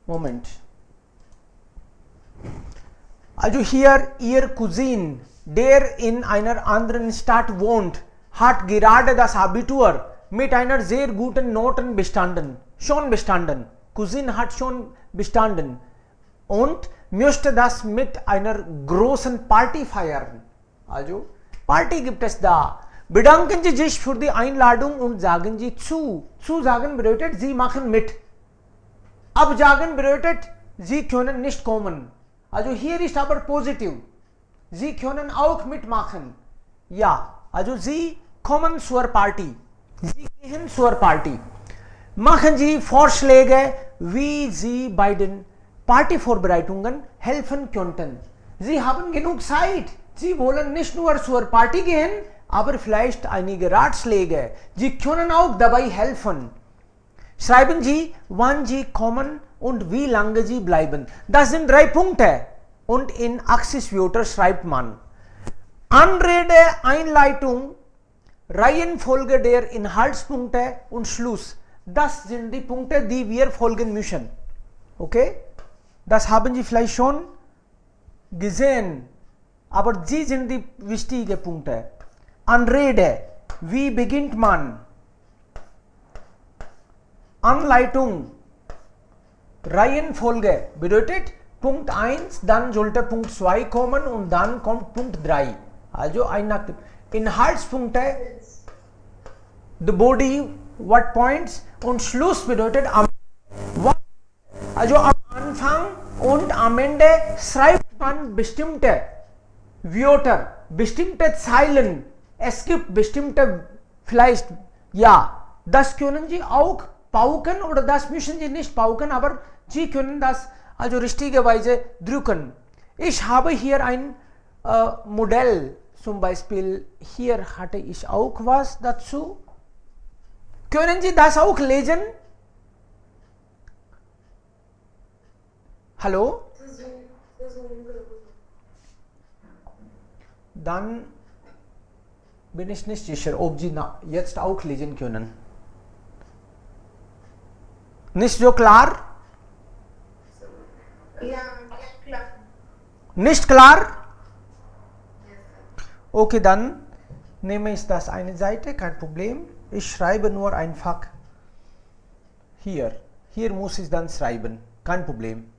Moment. Also hier ihr Cousin, der in einer anderen Stadt wohnt, hat gerade das Abitur mit einer sehr guten Noten bestanden. Schon bestanden. Cousin hat schon bestanden und möchte das mit einer großen Party feiern. Also Party gibt es da. Bedanken Sie sich für die Einladung und sagen Sie zu. Zusagen bedeutet, Sie machen mit. Absagen bedeutet, Sie können nicht kommen. Also hier ist aber positiv. Sie können auch mitmachen. Ja, also Sie kommen zur Party. Sie gehen zur Party. Machen Sie Vorschläge, wie Sie bei den Partyvorbereitungen helfen könnten. Sie haben genug Zeit. Sie wollen nicht nur zur Party gehen, aber vielleicht einige Ratschläge. Sie können auch dabei helfen. Schreiben Sie, wann Sie kommen und wie lange Sie bleiben. Das sind 3 Punkte. Und in Accesswörter schreibt man Anrede, Einleitung, Reihenfolge der Inhaltspunkte und Schluss. Das sind die Punkte, die wir folgen müssen. Okay? Das haben Sie vielleicht schon gesehen. Aber sie sind die wichtigen Punkte. Anrede, wie beginnt man? Anleitung, Reihenfolge bedeutet Punkt 1, dann sollte Punkt 2 kommen und dann kommt Punkt 3. Also ein nach dem. Inhaltspunkte, the body, what points und Schluss bedeutet am also am Anfang und am Ende schreibt man bestimmte Wörter, bestimmte Zeilen. Es gibt bestimmte, vielleicht, ja, das können Sie auch pauken oder das müssen Sie nicht pauken, aber Sie können das also richtigerweise drücken. Ich habe hier ein Modell, zum Beispiel hier hatte ich auch was dazu. Können Sie das auch lesen? Hallo? Dann bin ich nicht sicher, ob Sie jetzt auch lesen können. Nicht so klar? Ja, klar. Nicht klar? Okay, dann nehme ich das eine Seite, kein Problem. Ich schreibe nur einfach hier. Hier muss ich dann schreiben, kein Problem.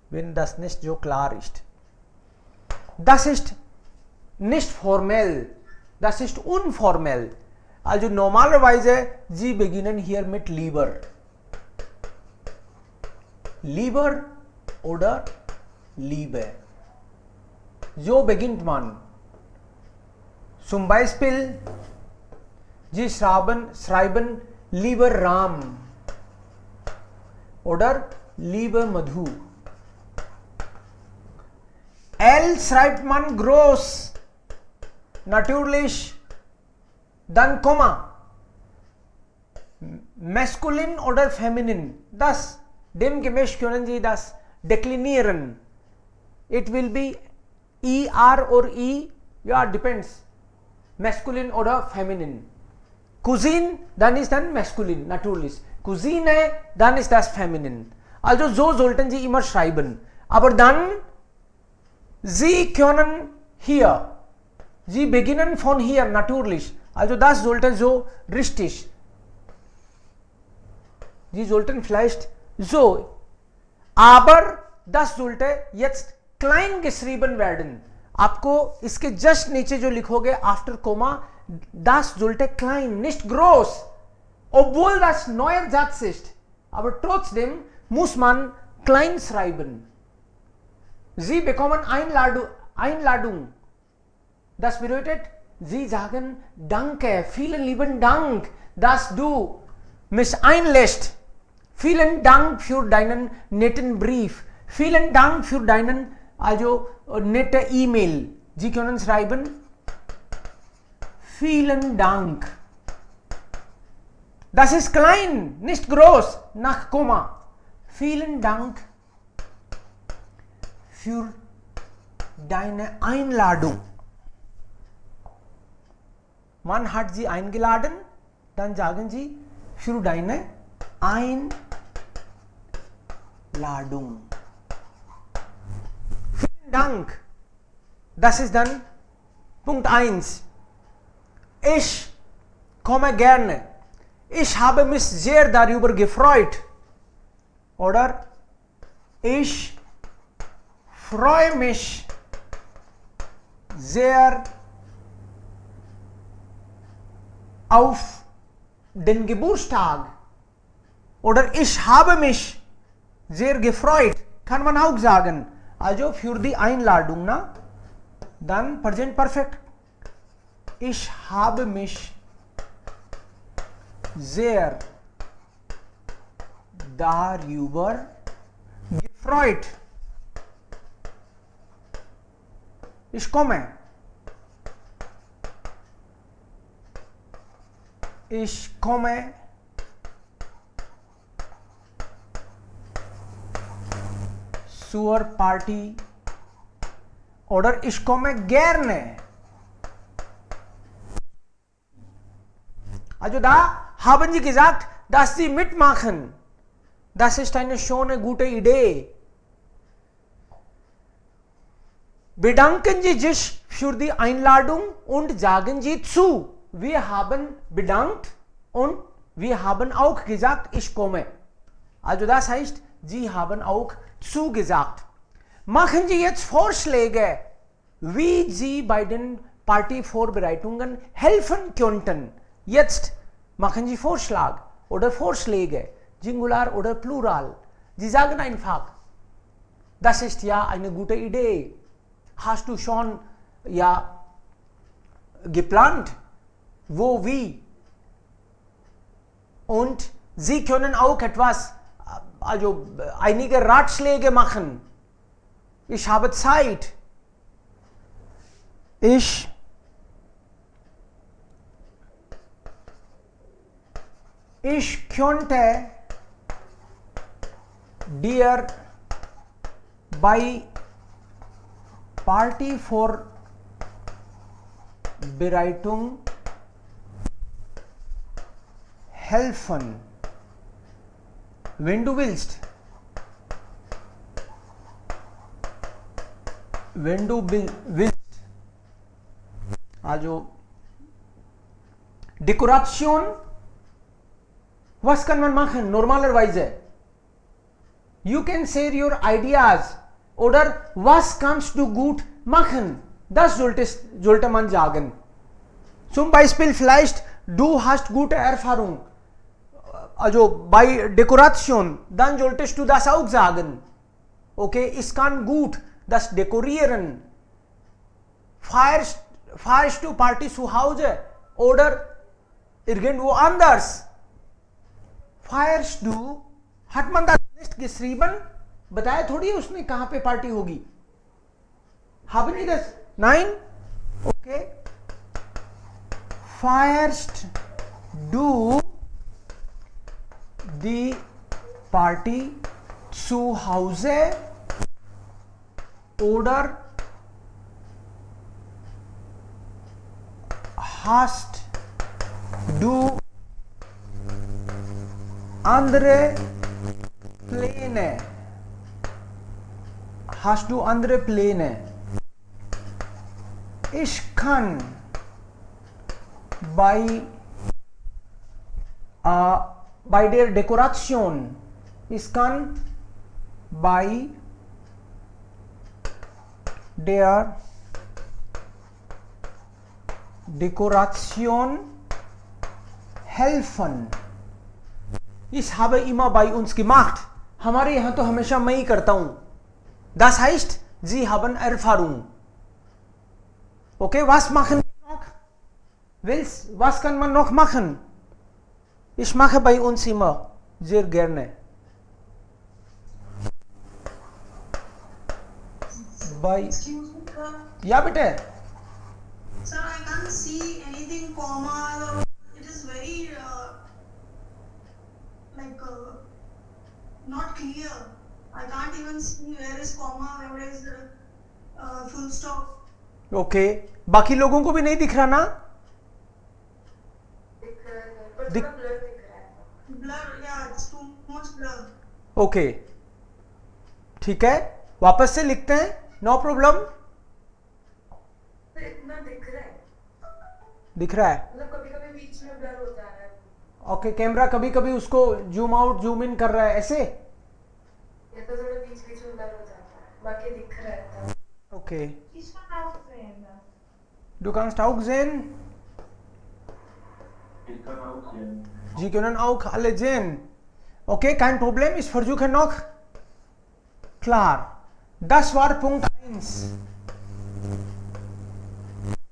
Wenn das nicht so klar ist. Das ist nicht formell, das ist unformell. Also normalerweise, Sie beginnen hier mit lieber. Lieber oder Liebe. So beginnt man. Zum Beispiel, Sie schreiben lieber Ram oder lieber Madhu. L schreibt man groß, natürlich, dann Komma. Maskulin oder feminin, das, demgemäß können Sie das deklinieren. It will be ER or E, ja, depends. Maskulin oder feminin. Cousin, dann ist dann maskulin, natürlich. Cousine, dann ist das feminin. Also so sollten Sie immer schreiben. Aber dann, Sie können hier, Sie beginnen von hier, natürlich. Also das sollte so richtig. Sie sollten vielleicht so. Aber das sollte jetzt klein geschrieben werden. आपको इसके just नीचे जो लिखोगे after comma, das sollte klein, nicht groß. Obwohl das neuer Satz ist. Aber trotzdem muss man klein schreiben. Sie bekommen Einladung. Das bedeutet, Sie sagen Danke, vielen lieben Dank, dass du mich einlässt. Vielen Dank für deinen netten Brief. Vielen Dank für deinen also nette E-Mail. Sie können schreiben vielen Dank. Das ist klein, nicht groß, nach Komma. Vielen Dank für deine Einladung. Man hat Sie eingeladen, dann sagen Sie für deine Einladung. Einladung. Vielen Dank. Das ist dann Punkt 1. Ich komme gerne. Ich habe mich sehr darüber gefreut. Oder ich freue mich sehr auf den Geburtstag. Oder ich habe mich sehr gefreut. Kann man auch sagen. Also für die Einladung, na? Dann Present Perfect. Ich habe mich sehr darüber gefreut. Ich komme. Ich komme zur Party. Oder ich komme gerne. Also da haben sie gesagt, dass sie mitmachen. Das ist eine schöne, gute Idee. Bedanken Sie sich für die Einladung und sagen Sie zu. Wir haben bedankt und wir haben auch gesagt, ich komme. Also das heißt, Sie haben auch zugesagt. Machen Sie jetzt Vorschläge, wie Sie bei den Partyvorbereitungen helfen könnten. Jetzt machen Sie Vorschlag oder Vorschläge, Singular oder Plural. Sie sagen einfach, das ist ja eine gute Idee. Hast du schon ja geplant, wo, wie? Und Sie können auch etwas, also einige Ratschläge machen. Ich habe Zeit. Ich könnte dir bei Partyvorbereitung helfen, wenn du willst. Wenn du willst. Also Dekoration. Was kann man machen normalerweise? You can share your ideas. Oder was kannst du gut machen? Das sollte man sagen. Zum Beispiel vielleicht, du hast gute Erfahrung. Also bei Dekoration, dann solltest du das auch sagen. Okay, ich kann gut das dekorieren. Feierst du Party zu Hause oder irgendwo anders? Feierst du? Hat man das nicht geschrieben? बताया थोड़ी उसने कहां पे party होगी? Haben die das? Nein? Okay. Feierst du die Party zu Hause oder hast du andere Pläne? Hast du andere Pläne? Ich kann bei der Dekoration, ich kann bei der Dekoration helfen. Ich habe immer bei uns gemacht. हमारे यहाँ तो हमेशा मैं ही करता हूं. Das heißt, Sie haben Erfahrung. Okay, was machen wir noch? Was kann man noch machen? Ich mache bei uns immer sehr gerne. Excuse me, sir. Ja, bitte. Sir, I can't see anything comma. It is very not clear. I can't even see where is comma, where is the full stop. Okay. बाकी लोगों को भी नहीं दिख रहा ना? Blur, yeah, it's too much blur. Okay. ठीक है, वापस से लिखते हैं, नो प्रॉब्लम। इतना दिख रहा है, दिख रहा है, मतलब कभी कभी बीच में ब्लर हो जा रहा है। ओके, कैमरा कभी कभी उसको जूम आउट जूम इन कर रहा है ऐसे, ये तो थोड़ा बीच बीच में ब्लर हो जाता है, बाकी दिख रहा है। Okay, Ich kann auch sehen. du kannst auch sehen, Ich kann auch sehen. Sie können auch alle sehen, okay, kein Problem, ist versuche noch, klar, das war Punkt 1।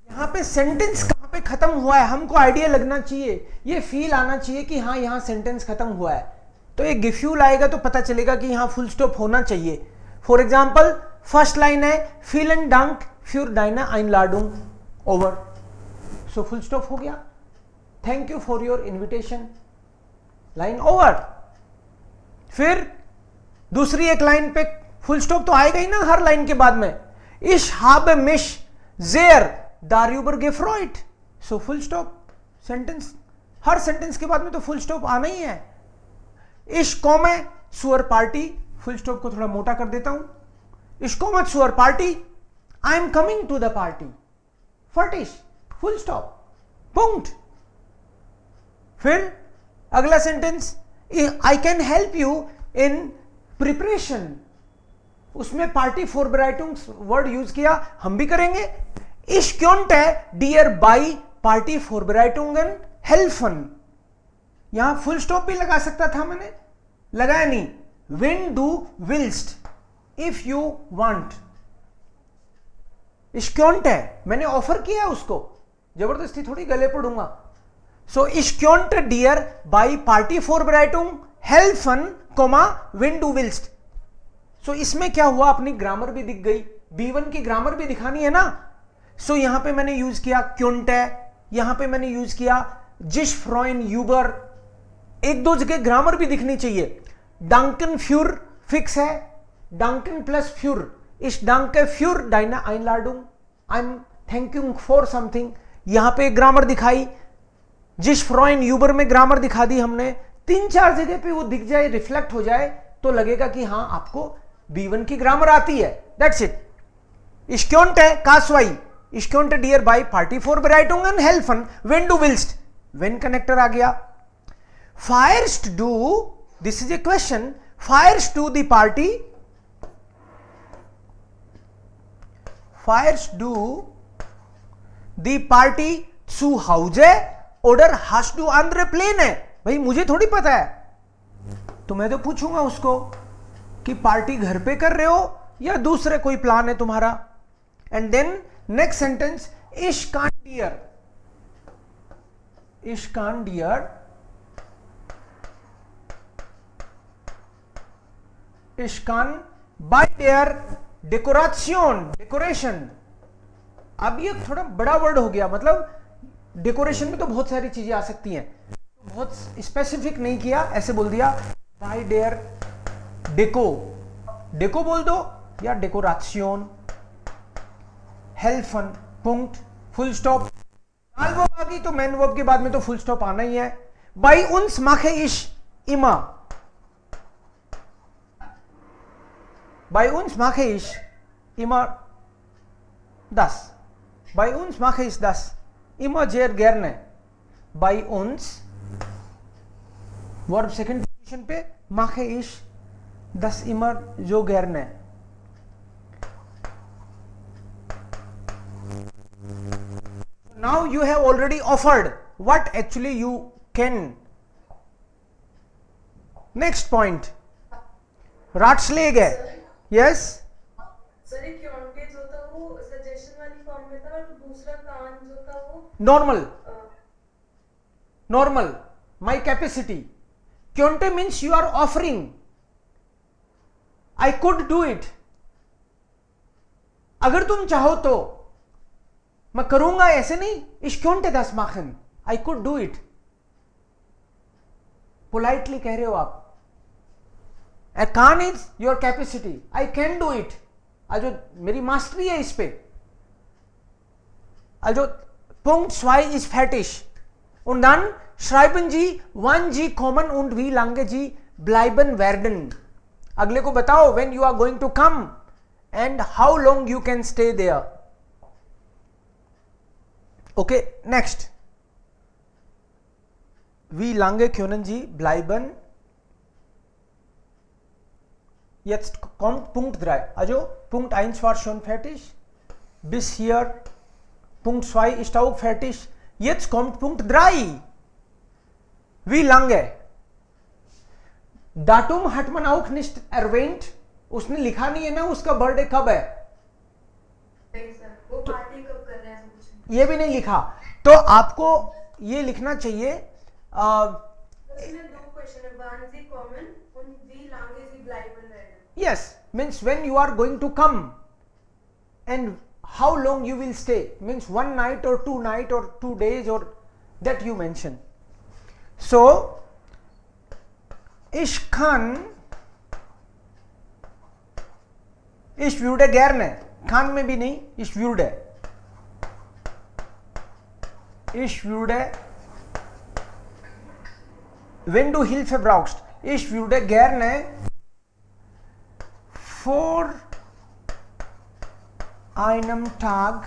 यहाँ पे सेंटेंस कहाँ पे खत्म हुआ है हमको आइडिया लगना चाहिए, ये फील आना चाहिए कि हाँ यहाँ सेंटेंस खत्म हुआ है, तो एक गिफ्यूल आएगा तो पता चलेगा कि यहाँ फुल स्टॉप होना चाहिए। फॉर एग्जाम्पल फर्स्ट लाइन है vielen Dank für deine Einladung, over, सो फुल स्टॉप हो गया, thank you for your invitation, line over. फिर दूसरी एक लाइन पे फुल स्टॉप तो आएगा ही ना हर लाइन के बाद में, ich habe mich sehr darüber gefreut, so full stop, sentence, हर सेंटेंस के बाद में तो फुल स्टॉप आना ही है। ich komme zur Party, full stop को थोड़ा मोटा कर देता हूं, ich komme zur Party, I am coming to the party, fertig, full stop, punkt। फिर अगला sentence, I can help you in preparation, उसमें पार्टी फॉरबेराइटुंग वर्ड यूज किया, हम भी करेंगे। Ich könnte dir bei Party vorbereitungen helfen, यहां full stop भी लगा सकता था, मैंने लगाया नहीं। When du willst, if you want, ich könnte, मैंने ऑफर किया उसको, जबरदस्ती थोड़ी गले पड़ूंगा। So ich könnte dir bei Party Vorbereitung helfen, wenn du willst। So इसमें क्या हुआ, अपनी ग्रामर भी दिख गई, B1 की ग्रामर भी दिखानी है ना। So यहां पे मैंने यूज किया könnte, यहां पे मैंने यूज किया जिश फ्रॉइन यूबर, एक दो जगह ग्रामर भी दिखनी चाहिए। Danken für फिक्स है, Danken plus für, ich danke für deine Einladung, I'm thanking for something, यहां पे ग्रामर दिखाई। जिस फ्रॉइन यूबर में ग्रामर दिखा दी हमने, तीन चार जगह पे वो दिख जाए, रिफ्लेक्ट हो जाए, तो लगेगा कि हाँ आपको B1 की ग्रामर आती है, that's it. Ich könnte कासवाई, ich könnte dir bei Party Vorbereitungen helfen, wenn du willst, when connector आ गया। First do, this is a question, first do the party, first do the party zu Hause oder hast du andere Pläne? भाई मुझे थोड़ी पता है, तो मैं तो पूछूंगा उसको कि पार्टी घर पे कर रहे हो या दूसरे कोई प्लान है तुम्हारा। And then next sentence, ich kann dir, ich kann dir, ich kann bei der Dekoration, decoration, अब ये थोड़ा बड़ा वर्ड हो गया, मतलब डेकोरेशन में तो बहुत सारी चीजें आ सकती हैं, तो बहुत स्पेसिफिक नहीं किया, ऐसे बोल दिया बाय डेयर डेको, डेको बोल दो या डेकोरेशन, हेल्फन, पुंक्ट, फुल स्टॉप। नाल वर्ब आ गई तो मैन वर्ब के बाद में तो फुल स्टॉप आना ही है। बाय उन्स माखे इश इमा, बाय उन्स माखे इश इमा das, bei uns mache ich das immer sehr gerne, bei uns verb second position पे, mache ich das immer so gerne। Now you have already offered what actually you can। next point, Ratschläge, yes, sir ये क्योंकि जो था वो suggestion वाली form में था, और दूसरा कान जो था वो normal, normal, my capacity। Kyonte means you are offering, I could do it, अगर तुम चाहो तो, मैं करूंगा ऐसे नहीं, ich könnte das machen, I could do it, politely कह रहे हो आप। A can is your capacity, I can do it, also मेरी मास्टरी है इस पे। Also Punkt 2 ist fertig, und dann schreiben Sie wann Sie kommen und wie lange Sie bleiben werden। अगले को बताओ when you are going to come and how long you can stay there. Okay, next. Wie lange können Sie bleiben? Jetzt kommt Punkt 3. Also Punkt 1 war schon fertig. Bis hier. Punkt 2 ist auch fertig. Jetzt kommt Punkt 3. Wie lange? Datum hat man auch nicht erwähnt. उसने लिखा नहीं है ना उसका birthday कब है. नहीं sir, वो पार्टी कब कर रहे हैं कुछ ये भी नहीं लिखा. तो आपको ये लिखना चाहिए. इसमें दो क्वेश्चन है, waren Sie kommen und wie lange Sie bleiben werden. Yes, means when you are going to come and how long you will stay, means 1 night or 2 night or 2 days or that you mention. So ich würde gerne, kann में भी नहीं, ich würde wenn du Hilfe brauchst, ich würde gerne vor einem Tag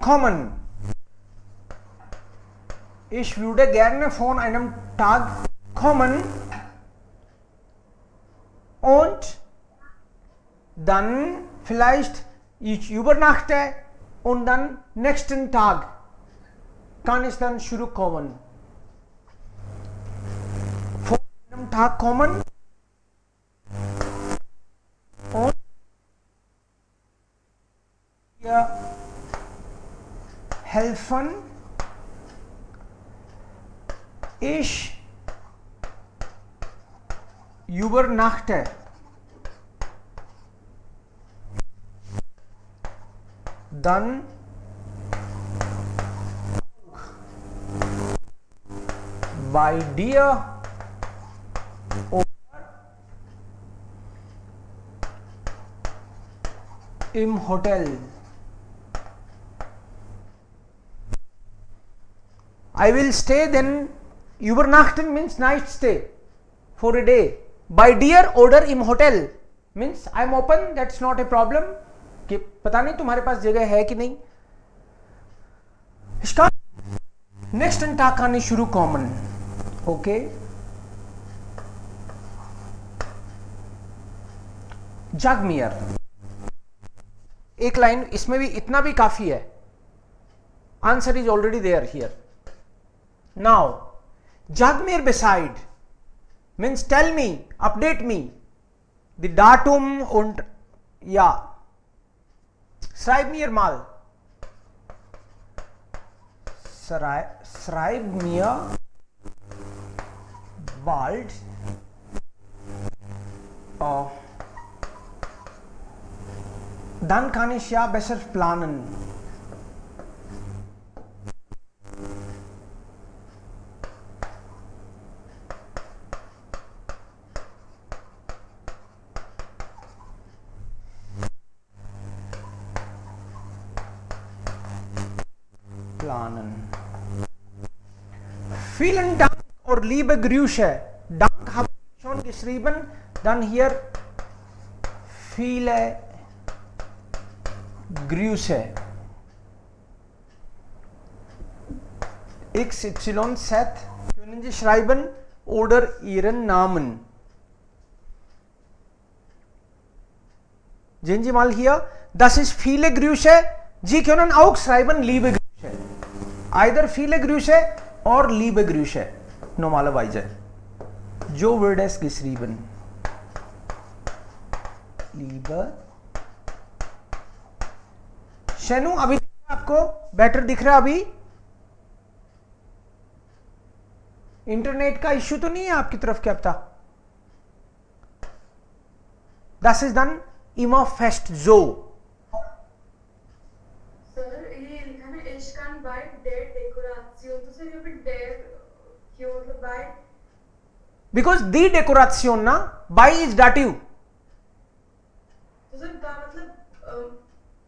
kommen. Ich würde gerne vor einem Tag kommen und dann vielleicht ich übernachte und dann nächsten Tag kann ich dann zurückkommen. Tag kommen und wir helfen. Ich übernachte. Dann bei dir im Hotel. I will stay then. Übernachten means night stay for a day. By dear order im Hotel means I am open, that's not a problem. कि पता नहीं तुम्हारे पास जगह है कि नहीं. इसका next टाक आने शुरू कॉमन. ओके, जागमियर. एक लाइन इसमें भी, इतना भी काफी है. Answer is already there here. Now जागमियर beside means tell me, update me the datum und ja, schreib mir mal, schreib mir bald dann kann ich ja besser planen. Vielen Dank or liebe Grüße. Dank habe ich schon geschrieben. Dann hier viele Grüße. XYZ können Sie schreiben oder Ihren Namen. Sehen Sie mal hier, das ist viele Grüße. Sie können auch schreiben liebe Grüße. Either viele Grüße or liebe Grüße. Normalerweise. Jo wird es geschrieben. Liebe. Shenu अभी आपको better दिख रहा है? अभी internet का issue तो नहीं है आपकी तरफ? क्या पता. Das ist dann immer fest so. Sir ये लिखा ना ich kann bei der Dekoration, तो सर यहाँ पे der क्यों, मतलब by? Because the decoration ना, by is dative. तो सर मतलब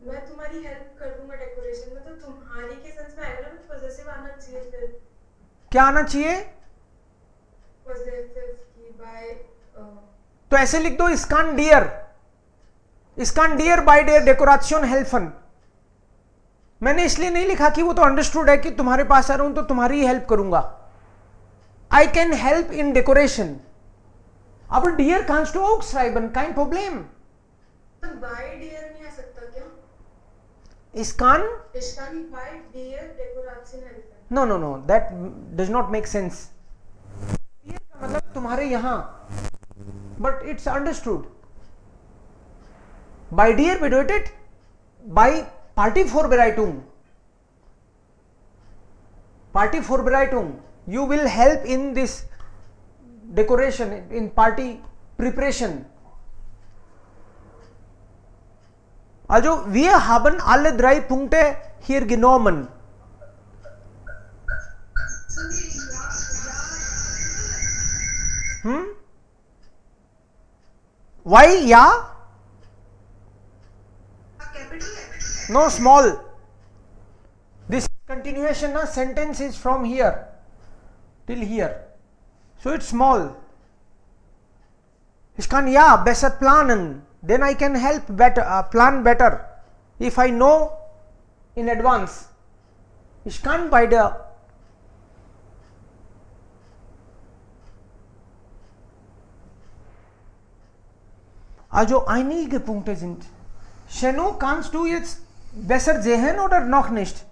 मैं तुम्हारी हेल्प कर दूंगा डेकोरेशन में, तो तुम्हारी के सेंस में आएगा ना, पॉजिटिव आना चाहिए. फिर क्या आना चाहिए? पॉजिटिव की बाय तो ऐसे लिख दो, इसकान डियर बाय देयर डेकोरेशन हेल्फन। मैंने इसलिए नहीं लिखा कि वो तो अंडरस्टूड है कि तुम्हारे पास आ रहा हूं तो तुम्हारी हेल्प करूंगा। I can help in decoration. अब डियर kannst du auch schreiben, kein Problem। तो बाय डियर नहीं आ सकता क्या? इसकान बाय डियर decoration help. No that does not make sense. डियर का मतलब तुम्हारे यहां, बट इट्स अंडरस्टूड। बाय डियर bedeutet बाय Party Vorbereitung. Party Vorbereitung. You will help in this decoration, in party preparation. Also, wir haben alle 3 Punkte hier genommen. Why ja? No, small. This continuation sentence is from here till here, so it's small. Ich kann ja besser planen, then I can help better, plan better if I know in advance. Ich kann bei der also einige Punkte sind. Sheno, kannst du jetzt besser sehen oder noch nicht?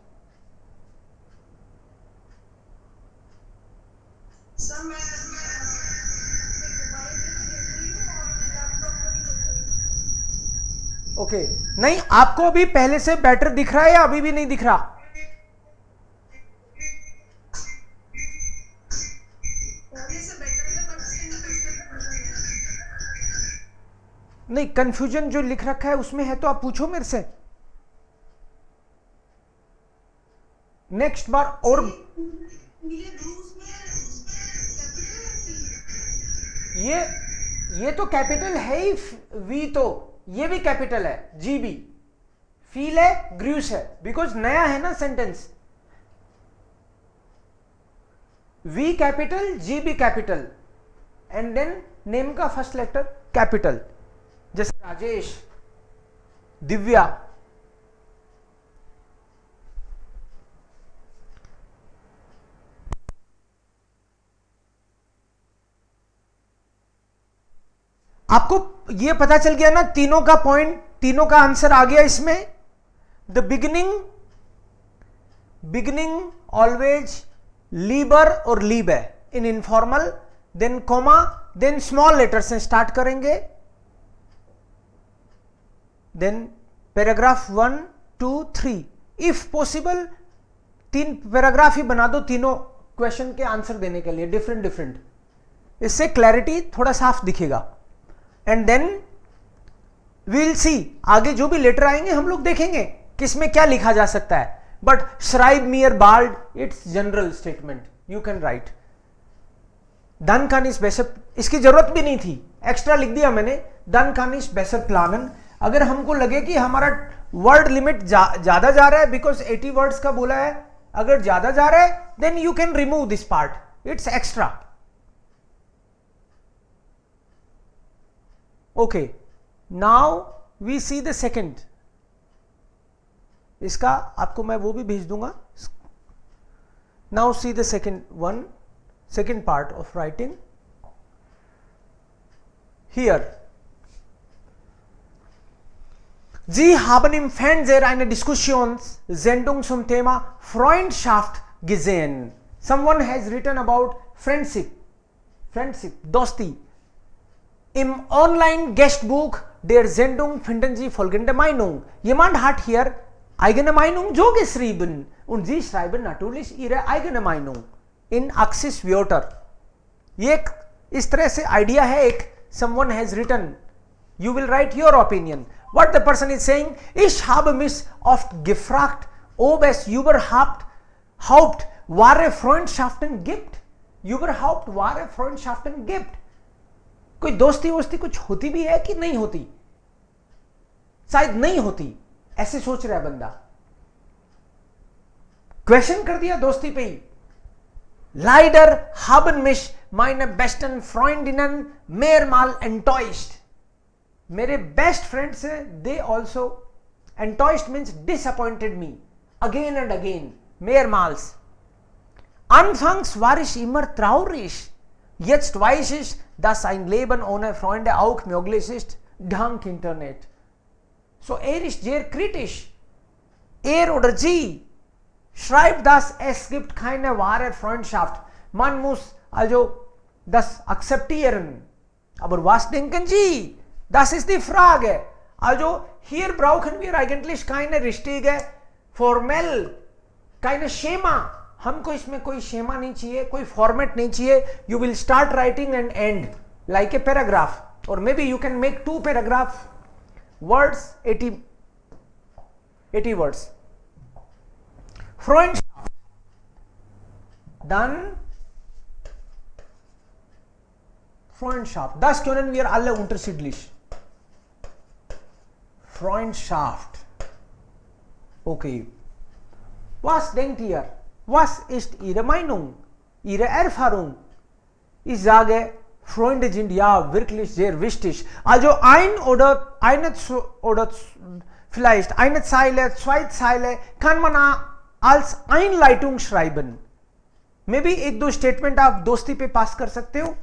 Okay नहीं, आपको अभी पहले से better दिख रहा है या अभी भी नहीं दिख रहा? नहीं, कंफ्यूजन जो लिख रखा है उसमें है तो आप पूछो मेरे से। नेक्स्ट बार और ये तो कैपिटल है ही, वी तो ये भी कैपिटल है, जी बी फील है, ग्रूस है, बिकॉज नया है ना सेंटेंस। वी कैपिटल, जी बी कैपिटल, एंड देन नेम का फर्स्ट लेटर कैपिटल, जैसे राजेश, दिव्या। आपको ये पता चल गया ना, तीनों का पॉइंट, तीनों का आंसर आ गया इसमें। द बिगिनिंग ऑलवेज लीबर और लीब है in informal, then comma, then small letter से स्टार्ट करेंगे, then paragraph 1 2 3, if possible 3 paragraph ही बना दो तीनों क्वेश्चन के आंसर देने के लिए, डिफरेंट। इससे क्लैरिटी थोड़ा साफ दिखेगा। एंड देन वील सी, आगे जो भी लेटर आएंगे हम लोग देखेंगे किसमें क्या लिखा जा सकता है। बट श्राइब मियर बाल्ड, it's general statement, you can write. दन kann ich besser, इसकी जरूरत भी नहीं थी, एक्स्ट्रा लिख दिया मैंने, दन kann ich besser planen। अगर हमको लगे कि हमारा वर्ड लिमिट ज्यादा जा रहा है, बिकॉज 80 वर्ड्स का बोला है, अगर ज्यादा जा रहा है then you can remove this part, it's extra. Okay, now we see the second. इसका आपको मैं वो भी भेज दूंगा। Now see the second part of writing here. Sie haben im Fernseher eine Diskussionssendung zum Thema Freundschaft gesehen. Someone has written about friendship, Dosti. Im Online-Guestbuch der Sendung finden Sie folgende Meinung. Jemand hat hier eigene Meinung so geschrieben und Sie schreiben natürlich Ihre eigene Meinung in Axis-Wörter. ये इस तरह से idea है एक, someone has written, you will write your opinion. What the person is saying, ich habe mich oft gefragt, ob es überhaupt wahre Freundschaften gibt. Überhaupt wahre Freundschaften gibt. कोई दोस्ती वोस्ती कुछ होती भी है कि नहीं होती? शायद नहीं होती, ऐसे सोच रहा है बंदा। क्वेश्चन कर दिया दोस्ती पे ही। Leider haben mich meine besten Freundinnen mehrmals enttäuscht. मेरे बेस्ट फ्रेंड से they also enttäuscht means disappointed me again and again mehrmals. Anfangs war ich immer traurig, jetzt weiß ich, dass ein Leben ohne Freunde auch möglich ist, dank Internet. So ist sehr kritisch. Oder sie schreibt, dass es gibt keine wahre Freundschaft. Man muss also das akzeptieren. Aber was denken Sie? Das ist die Frage. Also hier brauchen wir eigentlich keine richtige formell, keine Schema. हमको इसमें कोई schema नहीं चाहिए, कोई format नहीं चाहिए. You will start writing and end like a paragraph, or maybe you can make 2 paragraph words, 80 words. Freundschaft. Dann Freundschaft. Das können wir alle unterschiedlich. Freundschaft. Okay. Was denkt ihr? Was ist Ihre Meinung? Ihre Erfahrung? Ich sage, Freunde sind ja wirklich sehr wichtig. Also vielleicht eine Zeile, 2 Zeile kann man als Einleitung schreiben. Maybe 1-2 Statement आप दोस्ती पे पास कर सकते हो.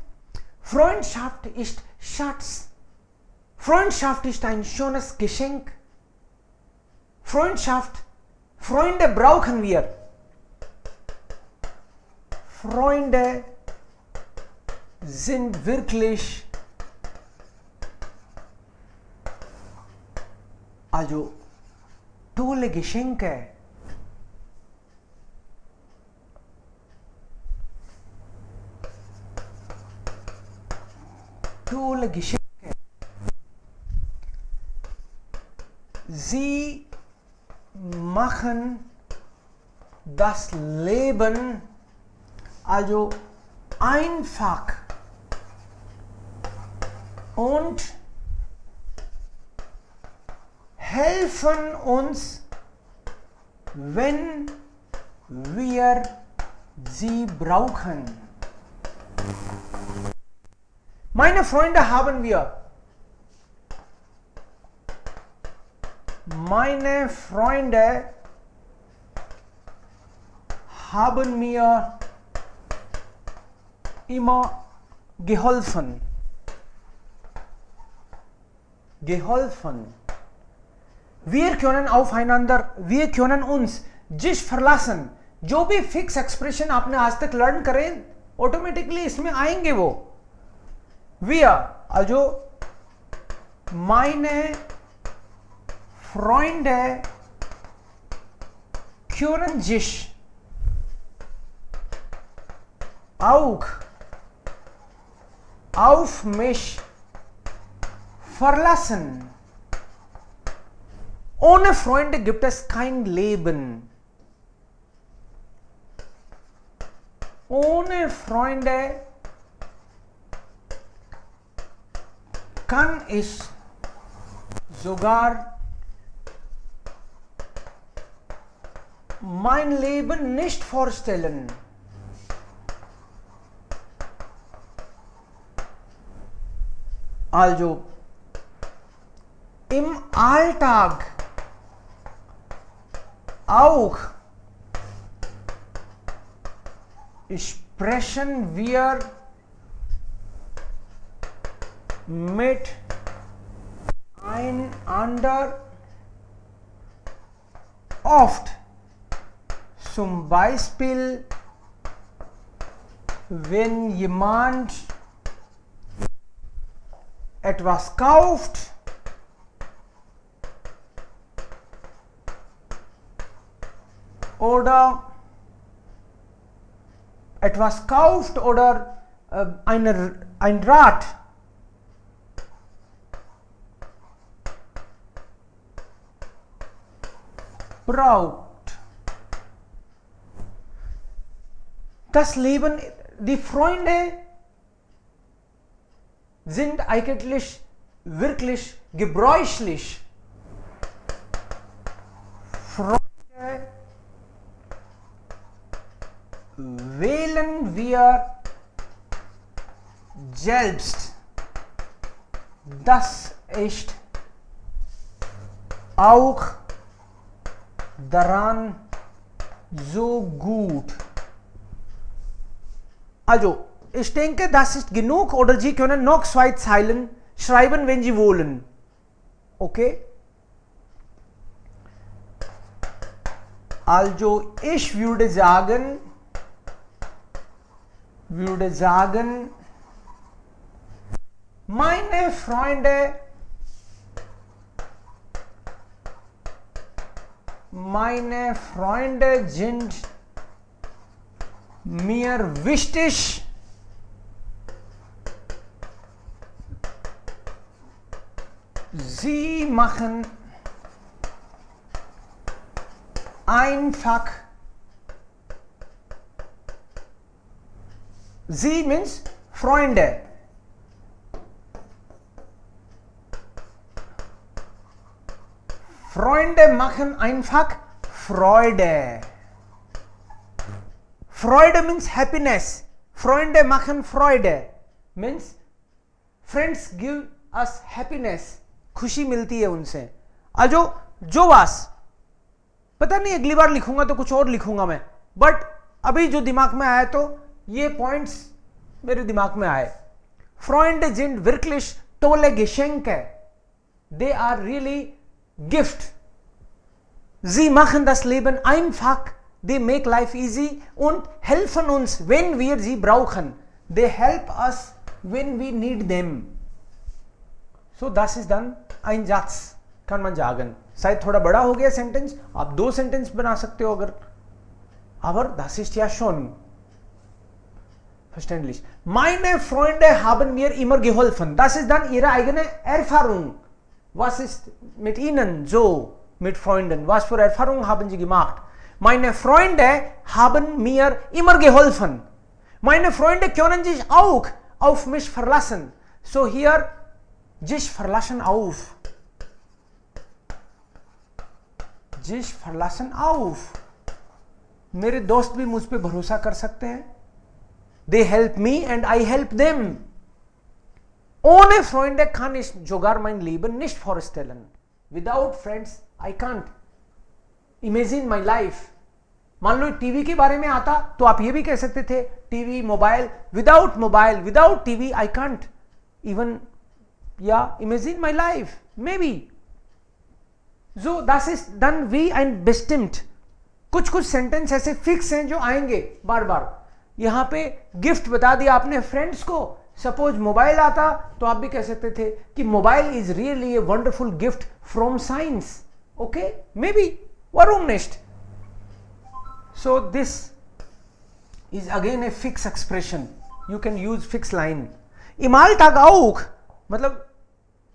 Freundschaft ist Schatz. Freundschaft ist ein schönes Geschenk. Freundschaft, Freunde brauchen wir. Freunde sind wirklich also tolle Geschenke. Tolle Geschenke. Sie machen das Leben also einfach und helfen uns, wenn wir sie brauchen. Meine Freunde haben wir. Meine Freunde haben mir immer geholfen. Wir können aufeinander, wir können uns जिस verlassen. जो भी fix expression आपने आज तक learn करें automatically इसमें आएंगे वो. Wir, also meine Freunde können sich auch auf mich verlassen. Ohne Freunde gibt es kein Leben. Ohne Freunde kann ich sogar mein Leben nicht vorstellen. Also im Alltag auch sprechen wir mit einander oft. Zum Beispiel, wenn jemand etwas kauft oder ein Rad braucht. Das Leben, die Freunde sind eigentlich wirklich gebräuchlich. Freunde wählen wir selbst, das ist auch daran so gut. Also, ich denke, das ist genug, oder Sie können noch 2 Zeilen schreiben, wenn Sie wollen. Okay? Also, ich würde sagen, meine Freunde sind mir wichtig. Sie machen einfach. Sie means Freunde. Freunde machen einfach Freude. Freude means happiness. Freunde machen Freude means friends give us happiness. खुशी मिलती है उनसे. आजो जो वास पता नहीं अगली बार लिखूंगा तो कुछ और लिखूंगा मैं, बट अभी जो दिमाग में आया तो ये पॉइंट्स मेरे दिमाग में आए. Freunde sind wirklich tolle Geschenke. They are really Gift. Sie machen das Leben einfach. They make life easy und helfen uns, wenn wir sie brauchen. They help us when we need them. So das ist dann ein Satz, kann man sagen. शायद थोड़ा बड़ा हो गया sentence, आप 2 sentence बना सकते हो अगर. Aber das ist ja schon verständlich. Meine Freunde haben mir immer geholfen. Das ist dann ihre eigene Erfahrung. Was ist mit ihnen so, mit Freunden? Was für Erfahrungen haben sie gemacht? Meine Freunde haben mir immer geholfen. Meine Freunde können sich auch auf mich verlassen. So hier, sich verlassen auf. Sich verlassen auf. मेरे दोस्त भी मुझ पे भरोसा कर सकते हैं. They help me and I help them. Ohne Freunde kann ich sogar mein Leben nicht vorstellen. Without friends, I can't imagine my life. मान लो टीवी के बारे में आता तो आप ये भी कह सकते थे TV, mobile, without TV, I can't even imagine my life. Maybe. So das ist dann wie ein bestimmt. कुछ कुछ सेंटेंस ऐसे फिक्स हैं जो आएंगे बार बार. यहां पे गिफ्ट बता दिया आपने फ्रेंड्स को. सपोज मोबाइल आता तो आप भी कह सकते थे कि mobile is really a wonderful gift from science. Okay, may be. warum nicht? So this is again a fixed expression. You can use fixed line. Im Alltag auch, मतलब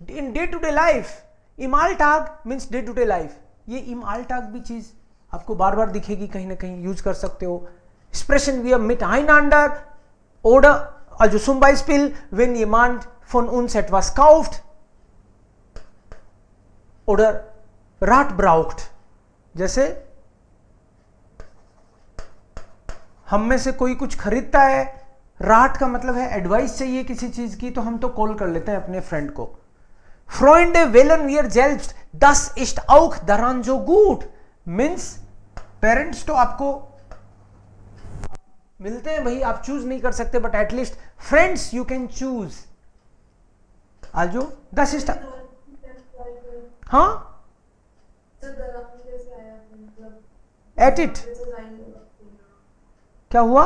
in day to day life. Im Alltag means day to day life. ये im Alltag भी चीज आपको बार बार दिखेगी, कहीं ना कहीं use कर सकते हो. Expression wir miteinander oder also zum Beispiel wenn jemand von uns etwas kauft oder Rat braucht. जैसे हम में से कोई कुछ खरीदता है, राट का मतलब है एडवाइस चाहिए किसी चीज की, तो हम तो कॉल कर लेते हैं अपने फ्रेंड को. Freunde wählen wir selbst, das ist auch daran so gut. Means parents तो आपको मिलते हैं भाई, आप चूज नहीं कर सकते, but at least friends you can choose. आजो 10 इस्ट. हाँ, एट इट क्या हुआ?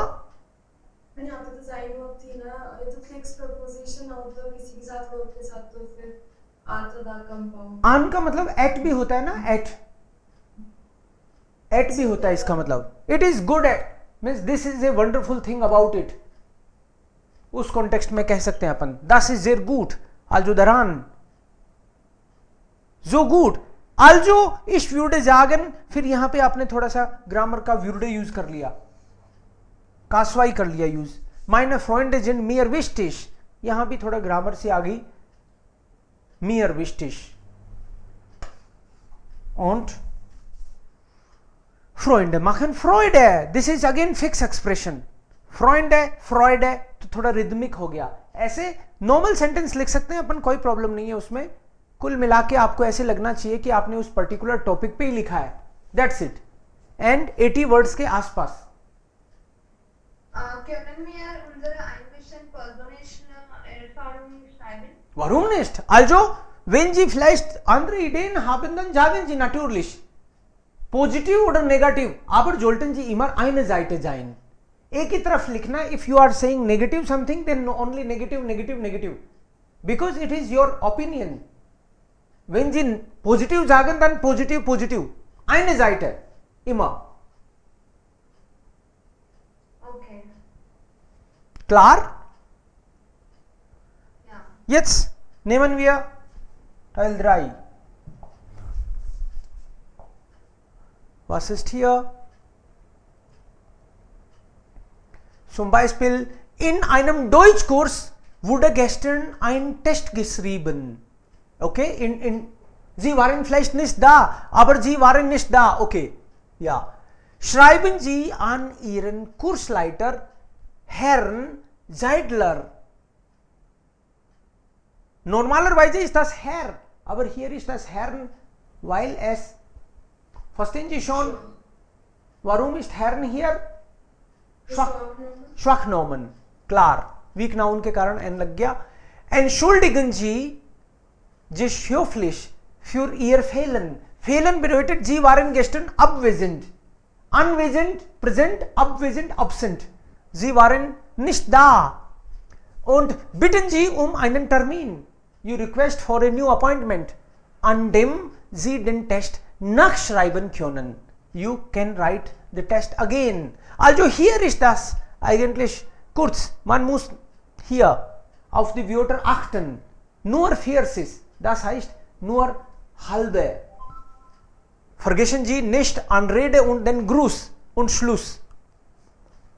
आन का मतलब एट भी होता है ना, एट भी होता है इसका मतलब. It is good at means this is a wonderful thing about it. उस कॉन्टेक्स्ट में कह सकते हैं अपन das ist sehr gut, also daran so gut. Also ich würde sagen, फिर यहां पे आपने थोड़ा सा ग्रामर का würde यूज कर लिया, कासवाई कर लिया use. Meine Freunde sind mir wichtig, यहां भी थोड़ा ग्रामर से आ गई mir wichtig. Und Freunde machen Freude. This is again fixed expression. Freunde, Freude, तो थोड़ा रिदमिक हो गया. ऐसे नॉर्मल सेंटेंस लिख सकते हैं अपन, कोई प्रॉब्लम नहीं है उसमें। कुल मिला के आपको ऐसे लगना चाहिए कि आपने उस पर्टिकुलर टॉपिक पे ही लिखा है, दैट्स इट, एंड 80 वर्ड्स के आसपास। Können wir unsere Einmischen persönlichen Erfahrungen schreiben? Warum nicht? Also, wenn Sie vielleicht andere Ideen haben, dann sagen Sie natürlich. Positiv oder negativ, aber sollten Sie immer eine Seite sein. एक ही तरफ लिखना. If you are saying negative something, then only negative, negative, negative. Because it is your opinion. Wenn Sie positiv sagen, dann positiv, positiv. Eine Seite. Immer. Okay. Klar? Ja. Jetzt nehmen wir Teil 3. Was ist hier? Zum Beispiel, in einem Deutschkurs wurde gestern ein Test geschrieben. Okay, Sie waren vielleicht nicht da, aber Sie waren nicht da. Okay, ja. Schreiben Sie an Ihren Kursleiter, Herrn Seidler. Normalerweise ist das Herr, aber hier ist das Herrn, weil es, verstehen Sie schon, warum ist Herrn hier? Schwachnomen, klar, weak noun के कारण n लग गया. Entschuldigen Sie sich höflich für Ihr Fehlen. Fehlen bedeutet, Sie waren gestern abwesend. Anwesend, präsent, abwesend, absent. Sie waren nicht da. Und bitten Sie um einen Termin. You request for a new appointment, an dem Sie den Test nachschreiben können. You can write the test again. Also hier ist das eigentlich kurz. Man muss hier auf die Wörter achten. Nur Verses, das heißt nur halbe. Vergessen Sie nicht Anrede und den Gruß und Schluss.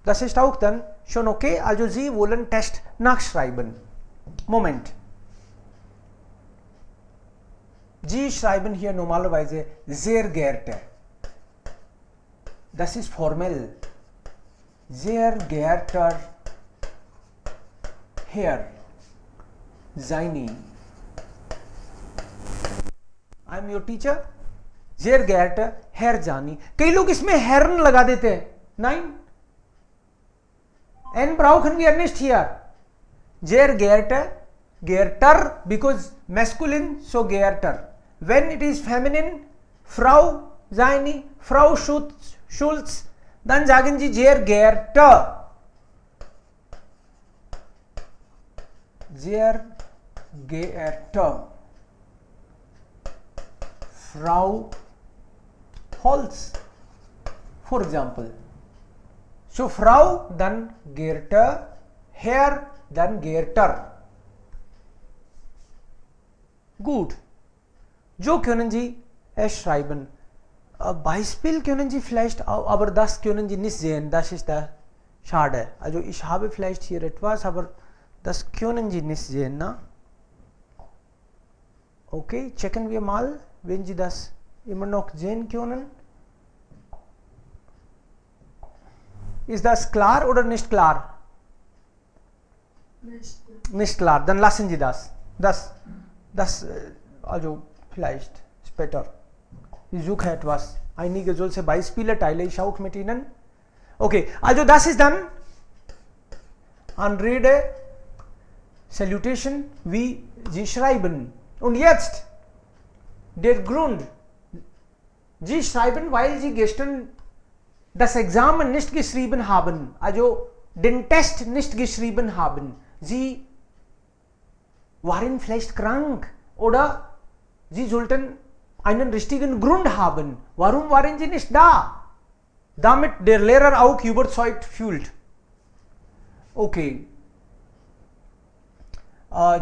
Das ist auch dann schon okay. Also Sie wollen Test nachschreiben. Moment. Sie schreiben hier normalerweise sehr geehrte. Das ist formell. Sehr geehrter Herr Zaini. I am your teacher. sehr geehrter Herr Jani. कई लोग इसमें Herrn लगा देते हैं. Nein. N brauchen wir nicht hier. Sehr geehrter, geehrter because masculine, so geehrter. When it is feminine, Frau Zaini, Frau Schulz, dann sagen Sie sehr geehrter. Sehr geehrter Frau Holz, for example. So Frau, dann geehrter, Herr, dann geehrter. Gut. So können Sie es schreiben. Beispiel können Sie vielleicht, aber das können Sie nicht sehen. Das ist der Schade. Also ich habe vielleicht hier etwas, aber das können Sie nicht sehen. Na? Okay, checken wir mal, wenn Sie das immer noch sehen können. Ist das klar oder nicht klar? Nicht klar. Dann lassen Sie das. Also vielleicht später. Ich suche etwas. Einige solche Beispiele teile ich auch mit Ihnen. Okay, also das ist dann Anrede, Salutation, wie Sie schreiben. Und jetzt der Grund. Sie schreiben, weil Sie gestern das Examen nicht geschrieben haben, also den Test nicht geschrieben haben. Sie waren vielleicht krank oder Sie sollten einen richtigen Grund haben. Warum waren Sie nicht da? Damit der Lehrer auch überzeugt fühlt. Okay.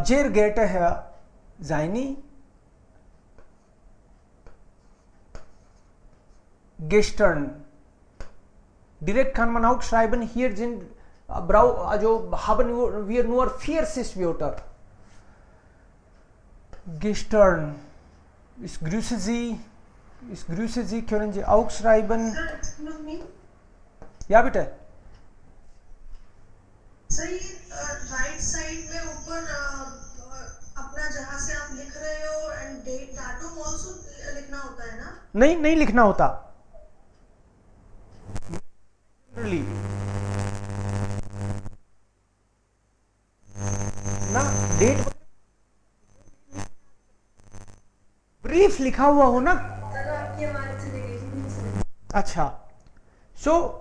Sehr geehrter Herr Zaini, gestern. Direkt kann man auch schreiben, hier sind, also haben wir nur 4 Wörter. Gestern. Ich grüße Sie können Sie auch schreiben. Sir, excuse me. Ja, bitte. Sir ये right side में datum also लिखना होता है ना? नहीं, नहीं लिखना होता जनरली ना, डेट ब्रीफ लिखा हुआ हो ना। चलो आपकी आवाज चली गई। अच्छा, सो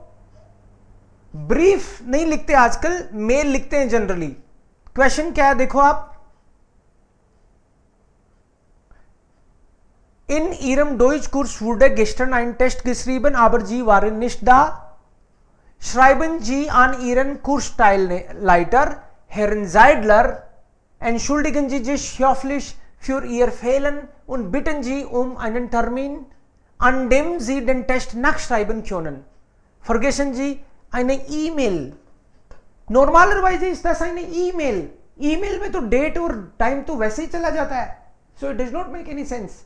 ब्रीफ नहीं लिखते आजकल, मेल लिखते हैं जनरली। क्वेश्चन क्या है देखो आप, in ihrem Deutschkurs wurde gestern ein Test geschrieben, aber sie waren nicht da. Schreiben Sie an Ihren Kursteilleiter, Herrn Seidler, entschuldigen Sie sich höflich für Ihr Fehlen und bitten Sie um einen Termin, an dem Sie den Test nachschreiben können. Vergessen Sie eine E-Mail. Normalerweise ist das eine E-Mail. E-Mail में तो date और time तो वैसे ही चला जाता है, so it does not make any sense.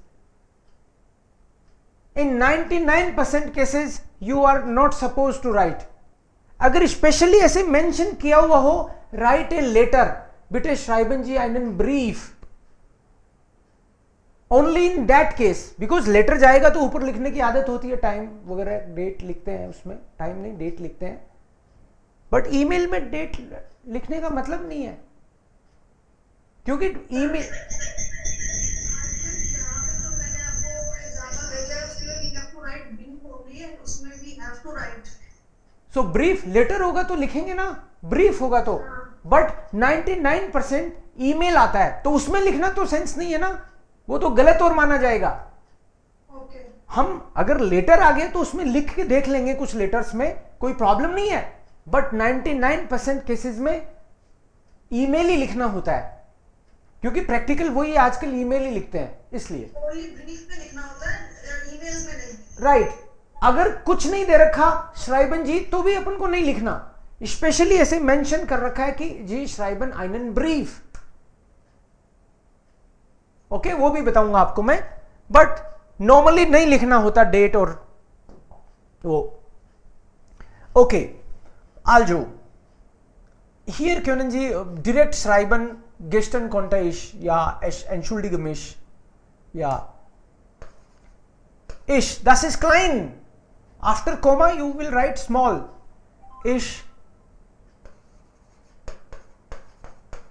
In 99% cases you are not supposed to write. अगर specially ऐसे मेंशन किया हुआ हो, राइट ए लेटर, बिटे श्राइबन जी einen brief, only in that case, because letter जाएगा तो ऊपर लिखने की आदत होती है, टाइम वगैरह डेट लिखते हैं उसमें, टाइम नहीं डेट लिखते हैं, बट ईमेल में डेट लिखने का मतलब नहीं है, क्योंकि ईमेल सो ब्रीफ लेटर होगा तो लिखेंगे ना, ब्रीफ होगा तो, बट 99% ईमेल आता है तो उसमें लिखना तो सेंस नहीं है ना, वो तो गलत और माना जाएगा। हम अगर लेटर आ गया तो उसमें लिख के देख लेंगे, कुछ लेटर्स में कोई प्रॉब्लम नहीं है, बट 99% केसेस में ईमेल ही लिखना होता है, क्योंकि प्रैक्टिकल वही आजकल ईमेल ही लिखते हैं, इसलिए ब्रीफ में लिखना होता है, ईमेल्स में नहीं। राइट। अगर कुछ नहीं दे रखा श्राइबन जी तो भी अपन को नहीं लिखना, स्पेशली ऐसे मेंशन कर रखा है कि जी श्राइबन einen ब्रीफ, ओके, वो भी बताऊंगा आपको मैं, बट नॉर्मली नहीं लिखना होता डेट और वो। Okay, also hier können Sie direkt schreiben, gestern konnte ich, ja, ich entschuldige mich, ja, ich, das ist klein, after comma you will write small, ich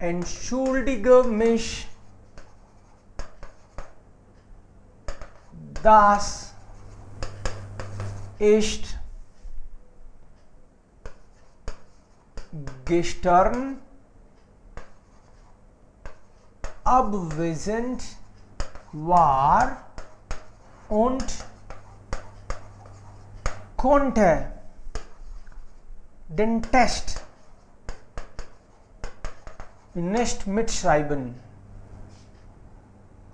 entschuldige mich, das ist gestern abwesend war und konnte den Test nicht mitschreiben.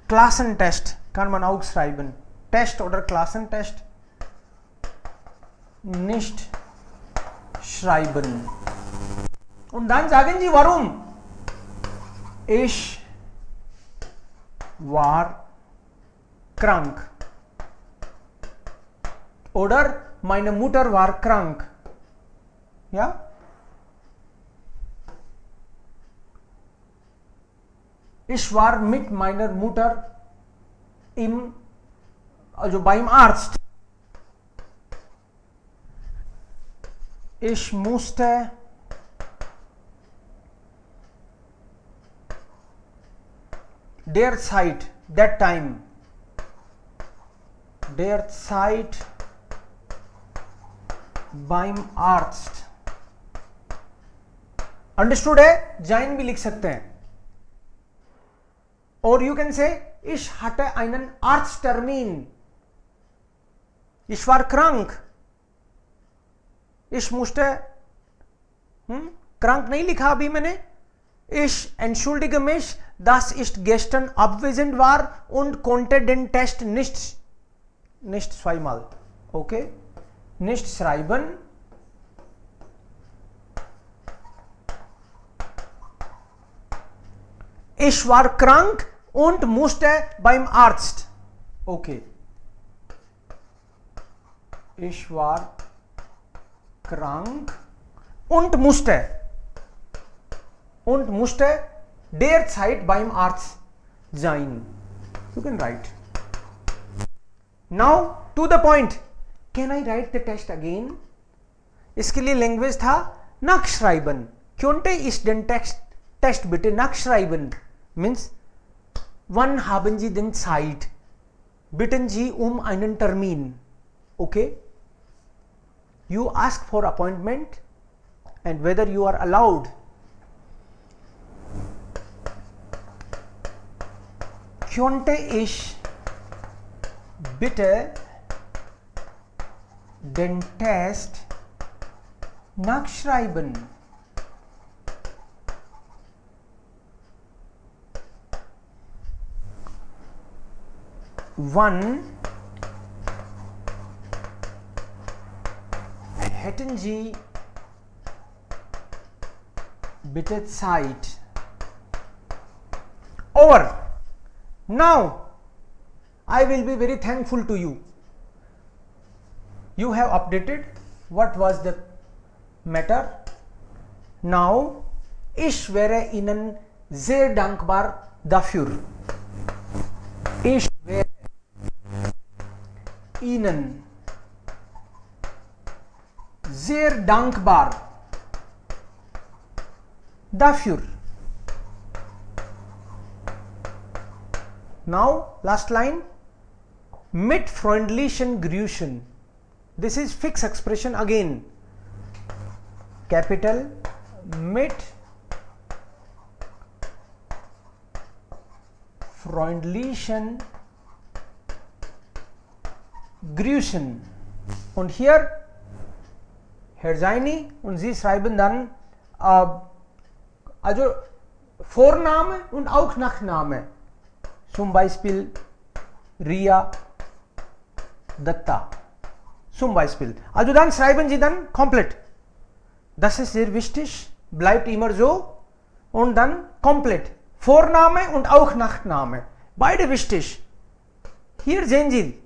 Klassentest kann man auch schreiben. Test oder Klassentest nicht schreiben. Und dann sagen Sie warum. Ich war krank. Oder meine Mutter war krank. Ja? Ich war mit meiner Mutter also beim Arzt. Ich musste derzeit beim Arzt. Understood है, जाइन भी लिख सकते हैं, और you can say ich hatte einen Arzttermin, ich war krank, ich musste, krank नहीं लिखा अभी मैंने, ich entschuldige mich, dass ich gestern abwesend war und konnte den Test nicht zweimal, okay, nicht schreiben, ich war krank und musste beim Arzt, okay, ich war krank und musste derzeit beim Arzt sein, You can write. Now to the point. Can I write the test again? इसके लिए language था nachschreiben. Könnte ich den Test bitte nachschreiben? Means wann haben Sie denn Zeit? Bitten Sie einen Termin. Okay? You ask for appointment and whether you are allowed. Könnte ich bitte den Test nachschreiben? Wann hätten Sie bitte Zeit? Over. Now I will be very thankful to you. You have updated what was the matter. Now ich wäre Ihnen sehr dankbar dafür. Ich wäre Ihnen sehr dankbar dafür. Now last line, mit freundlichen Grüßen. This is fixed expression again. Capital mit freundlichen Grüßen. Und hier Herr und Sie schreiben dann also Vorname und auch Nachname. Zum Beispiel Ria Datta. Zum Beispiel. Also dann schreiben Sie dann komplett. Das ist sehr wichtig. Bleibt immer so. Und dann komplett. Vorname und auch Nachname. Beide wichtig. Hier sehen Sie.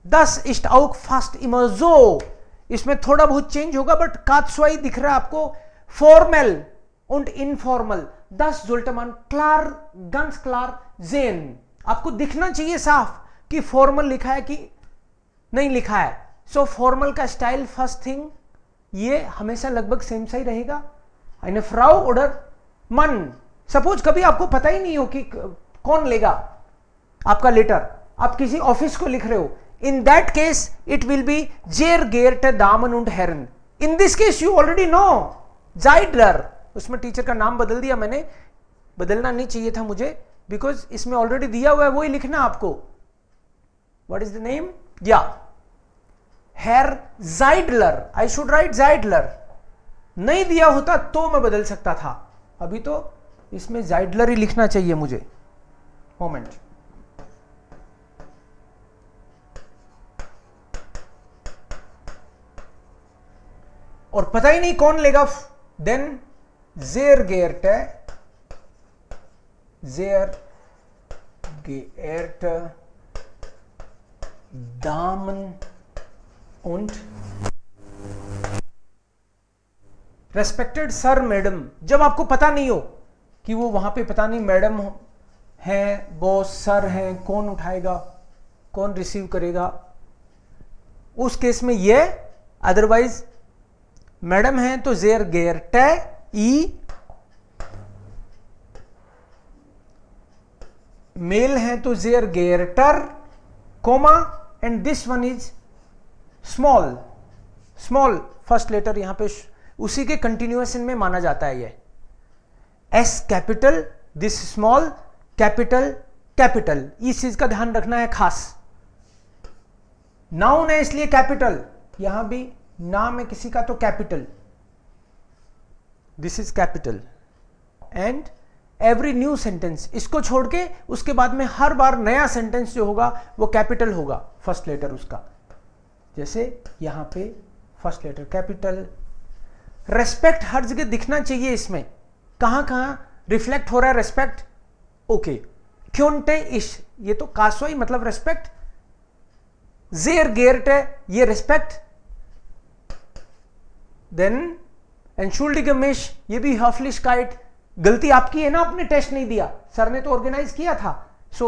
Das ist auch fast immer so. इसमें थोड़ा बहुत change होगा but कात्स्वाई दिख रहा है आपको formal und informal. Das sollte man klar, ganz klar sehen. आपको दिखना चाहिए साफ कि फॉर्मल लिखा है कि नहीं लिखा है. सो फॉर्मल का स्टाइल फर्स्ट थिंग ये हमेशा लगभग सेम सा ही रहेगा. eine Frau oder Mann. Suppose कभी आपको पता ही नहीं हो कि कौन लेगा आपका लेटर, आप किसी ऑफिस को लिख रहे हो. In that case, it will be sehr geehrte Damen und Herren. In this case, you already know. Zeidler. उसमें टीचर का नाम बदल दिया मैंने. बदलना नहीं चाहिए था मुझे, because इसमें ऑलरेडी दिया हुआ है, वही लिखना आपको. What is the name? Yeah. Herr Zeidler. I should write Zeidler. नहीं दिया होता तो मैं बदल सकता था. अभी तो इसमें Zeidler ही लिखना चाहिए मुझे. Moment. और पता ही नहीं कौन लेगा. Then sehr geehrte Damen und respected sir madam. जब आपको पता नहीं हो कि वो वहां पे पता नहीं मैडम है, बॉस सर है, कौन उठाएगा कौन रिसीव करेगा, उस केस में ये. अदरवाइज मैडम है तो sehr geehrte ई, मेल है तो sehr geehrter comma, and this one is small. Small first letter यहां पे उसी के कंटिन्यूएशन में माना जाता है. ये S capital, this small, capital capital. इस चीज का ध्यान रखना है खास. नाउन है इसलिए कैपिटल. यहां भी नाम है किसी का तो capital. This is capital. And every new sentence, इसको छोड़ के उसके बाद में हर बार नया सेंटेंस जो होगा वो कैपिटल होगा फर्स्ट लेटर उसका. जैसे यहां पे फर्स्ट लेटर कैपिटल. रेस्पेक्ट हर जगह दिखना चाहिए. इसमें कहां कहां रिफ्लेक्ट हो रहा है रेस्पेक्ट. ओके. क्योंटे इश, ये तो कासवाई मतलब रेस्पेक्ट. sehr geehrte ये रेस्पेक्ट. देन entschuldige mich ये भी Höflichkeit. गलती आपकी है ना, आपने टेस्ट नहीं दिया, सर ने तो ऑर्गेनाइज किया था. सो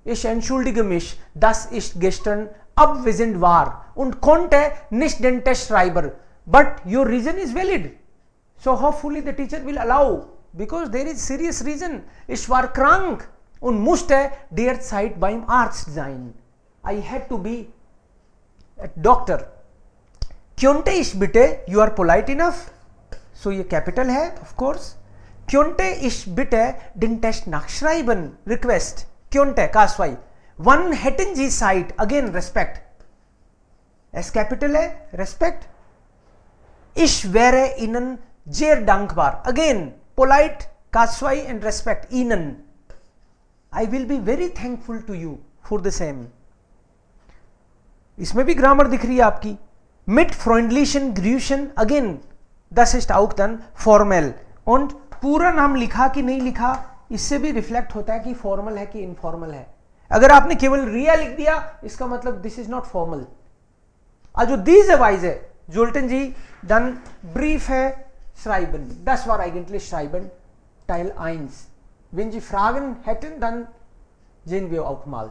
Ich entschuldige mich, das ist gestern abwesend war und konnte nicht den Test schreiben. But your reason is valid. So hopefully the teacher will allow, because there is serious reason. Ich war krank und musste derzeit beim Arzt sein. I had to be a doctor. Könnte ich bitte, you are polite enough. So ये capital है, of course. Könnte ich bitte den Test nachschreiben? Request. Könnte, Kaswai. One hätten Sie Zeit, again respect. S capital है, respect. Ich wäre Ihnen sehr dankbar. Again, polite, Kaswai and respect. Ihnen. I will be very thankful to you for the same. इसमें भी grammar दिख रही है आपकी. Mit freundlichen Grüßen, again, das ist auch dann formell. Und पूरा नाम लिखा कि नहीं लिखा, इससे भी रिफ्लेक्ट होता है कि फॉर्मल है कि इनफॉर्मल है. अगर आपने केवल रिया लिख दिया, इसका मतलब this is not formal. Also diese Weise sollten Sie dann Briefe schreiben. Das war eigentlich Schreiben, Teil 1. Wenn Sie Fragen hätten, dann sehen wir auch mal.